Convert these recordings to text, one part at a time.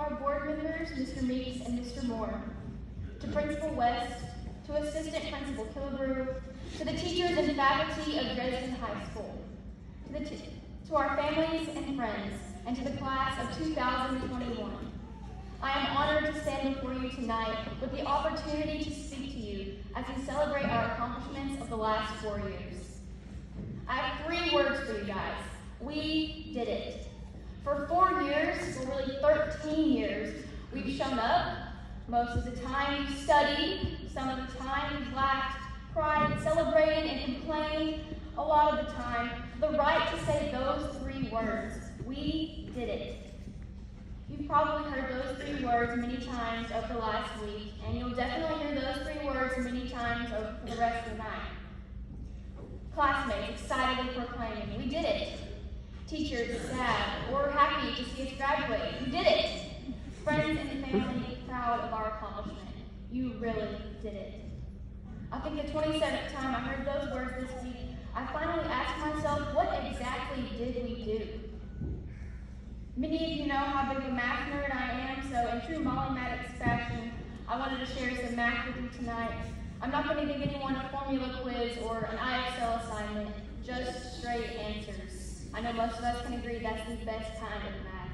our board members, Mr. Meeks and Mr. Moore, to Principal West, to Assistant Principal Killebrew, to the teachers and faculty of Dresden High School, to our families and friends, and to the class of 2021. I am honored to stand before you tonight with the opportunity to speak to you as we celebrate our accomplishments of the last 4 years. I have 3 words for you guys. We did it. For 4 years, or really 13 years, we've shown up. Most of the time we've studied, some of the time we've laughed, cried, celebrated, and complained. A lot of the time, the right to say those 3 words. We did it. You've probably heard those 3 words many times over the last week, and you'll definitely hear those 3 words many times over the rest of the night. Classmates excitedly proclaiming, we did it. Teachers sad or happy to see us graduate, we did it. Friends and family proud of our accomplishment, you really did it. I think the 27th time I heard those words this week, I finally asked myself, what exactly did we do? Many of you know how big of a math nerd I am, so in true Molly Maddox fashion, I wanted to share some math with you tonight. I'm not going to give anyone a formula quiz or an IXL assignment, just straight answers. I know most of us can agree that's the best kind of math.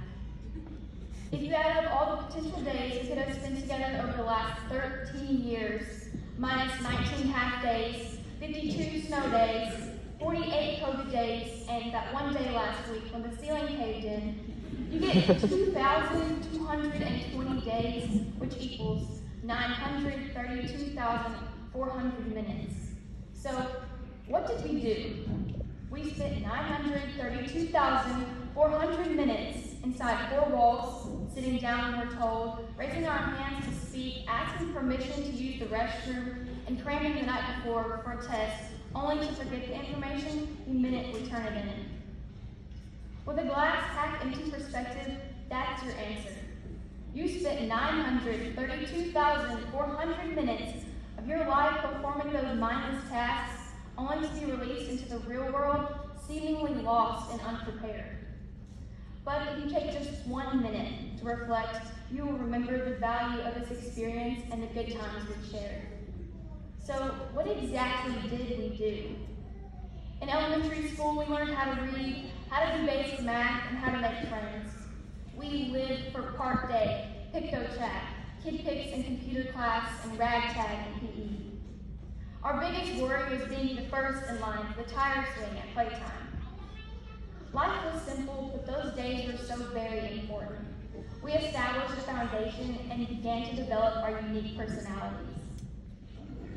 If you add up all the potential days we could have spent together over the last 13 years, minus 19 half days, 52 snow days, 48 COVID days, and that one day last week when the ceiling caved in, you get 2,220 days, which equals 932,400 minutes. So, what did we do? We spent 932,400 minutes inside 4 walls, sitting down when we're told, raising our hands to speak, asking permission to use the restroom, and cramming the night before for a test, only to forget the information the minute we turn it in. With a glass half empty perspective, that's your answer. You spent 932,400 minutes of your life performing those mindless tasks, only to be released into the real world, seemingly lost and unprepared. But if you take just 1 minute to reflect, you will remember the value of this experience and the good times we shared. So, what exactly did we do? In elementary school, we learned how to read, how to do basic math, and how to make friends. We lived for park day, Picto-Chat, Kid Pics in computer class, and ragtag in PE. Our biggest worry was being the first in line for the tire swing at playtime. Life was simple, but those days were so very important. We established a foundation and began to develop our unique personalities.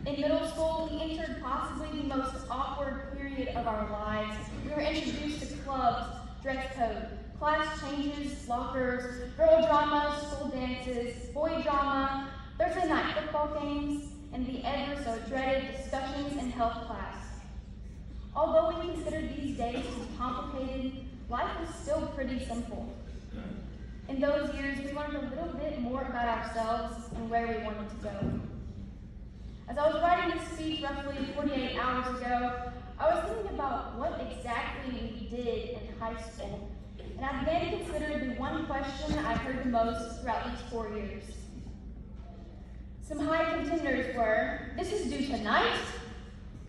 In middle school, we entered possibly the most awkward period of our lives. We were introduced to clubs, dress code, class changes, lockers, girl drama, school dances, boy drama, Thursday night football games, and the ever so dreaded discussions in health class. Although we considered these days to be complicated, life was still pretty simple. In those years, we learned a little bit more about ourselves and where we wanted to go. As I was writing this speech roughly 48 hours ago, I was thinking about what exactly we did in high school, and I began to consider the one question I heard the most throughout these 4 years. Some high contenders were, this is due tonight?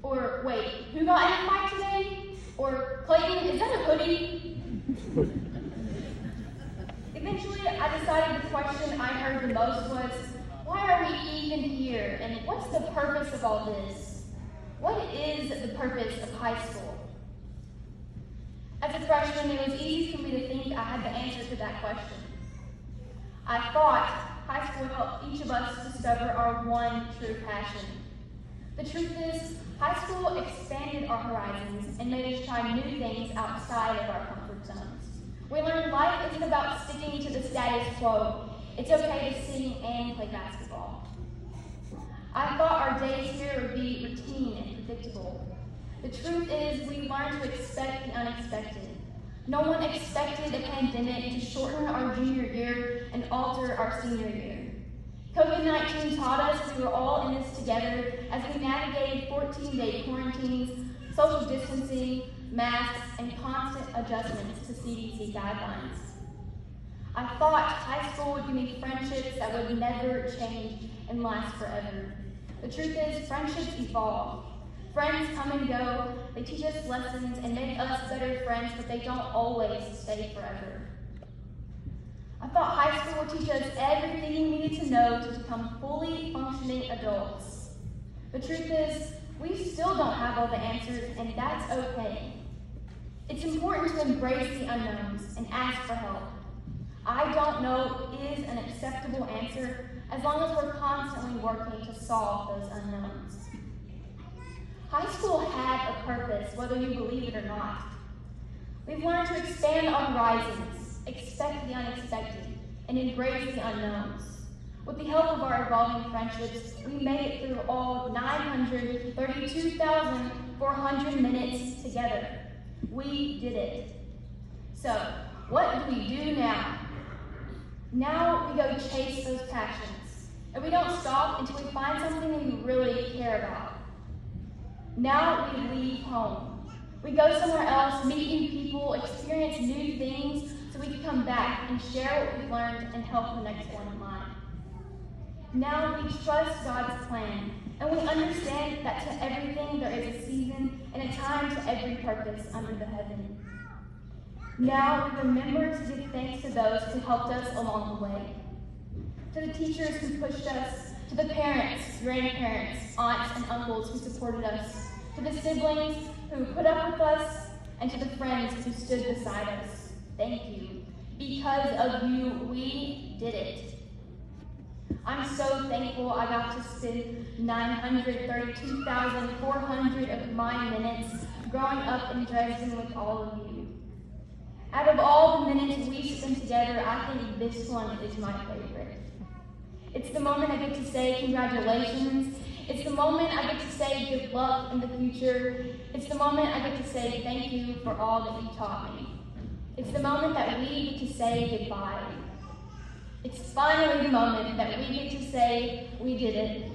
Or, wait, who got in a fight today? Or, Clayton, is that a hoodie? Eventually, I decided the question I heard the most was, why are we even here, and what's the purpose of all this? What is the purpose of high school? As a freshman, it was easy for me to think I had the answer to that question. I thought high school helped each of us discover our one true passion. The truth is, high school expanded our horizons and made us try new things outside of our comfort zones. We learned life isn't about sticking to the status quo. It's okay to sing and play basketball. I thought our days here would be routine and predictable. The truth is, we learned to expect the unexpected. No one expected a pandemic to shorten our junior year and alter our senior year. COVID-19 taught us we were all in this together as we navigated 14-day quarantines, social distancing, masks, and constant adjustments to CDC guidelines. I thought high school would give me friendships that would never change and last forever. The truth is, friendships evolve. Friends come and go, they teach us lessons and make us better friends, but they don't always stay forever. I thought high school would teach us everything we needed to know to become fully functioning adults. The truth is, we still don't have all the answers, and that's okay. It's important to embrace the unknowns and ask for help. I don't know is an acceptable answer as long as we're constantly working to solve those unknowns. High school had a purpose, whether you believe it or not. We've learned to expand our horizons, expect the unexpected, and embrace the unknowns. With the help of our evolving friendships, we made it through all 932,400 minutes together. We did it. So, what do we do now? Now we go chase those passions, and we don't stop until we find something we really care about. Now we leave home. We go somewhere else, meet new people, experience new things, so we can come back and share what we've learned and help the next one in line. Now we trust God's plan, and we understand that to everything there is a season and a time to every purpose under the heaven. Now we remember to give thanks to those who helped us along the way. To the teachers who pushed us, to the parents, grandparents, aunts, and uncles who supported us, to the siblings who put up with us, and to the friends who stood beside us. Thank you. Because of you, we did it. I'm so thankful I got to spend 932,400 of my minutes growing up in Dresden with all of you. Out of all the minutes we spent together, I think this one is my favorite. It's the moment I get to say congratulations. It's the moment I get to say good luck in the future. It's the moment I get to say thank you for all that you taught me. It's the moment that we get to say goodbye. It's finally the moment that we get to say we did it.